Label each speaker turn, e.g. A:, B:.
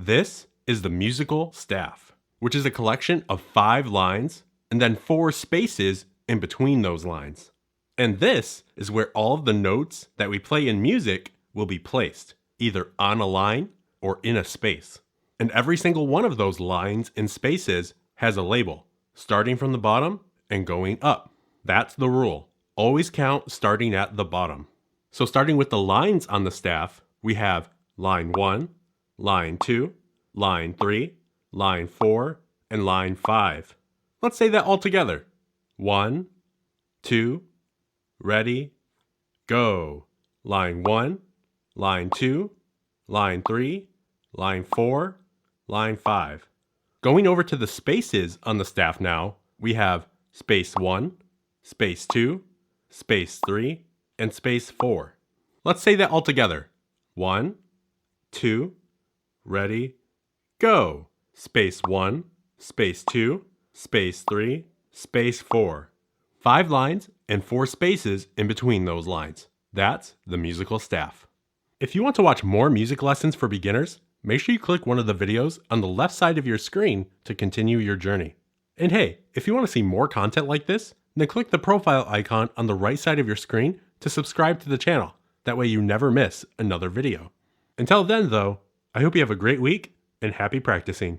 A: This is the musical staff, which is a collection of 5 lines and then 4 spaces in between those lines. And this is where all of the notes that we play in music will be placed, either on a line or in a space. And every single one of those lines and spaces has a label, starting from the bottom and going up. That's the rule. Always count starting at the bottom. So starting with the lines on the staff, we have line 1, line 2, line 3, line 4, and line 5. Let's say that all together. 1, 2, ready, go. Line 1, line 2, line 3, line 4, line 5. Going over to the spaces on the staff now, we have space 1, space 2, space 3, and space 4. Let's say that all together. 1, 2, ready, go. Space 1, space 2, space 3, space 4. 5 lines and 4 spaces in between those lines. That's the musical staff. If you want to watch more music lessons for beginners, make sure you click one of the videos on the left side of your screen to continue your journey. And hey, if you want to see more content like this, then click the profile icon on the right side of your screen to subscribe to the channel. That way you never miss another video. Until then though, I hope you have a great week and happy practicing.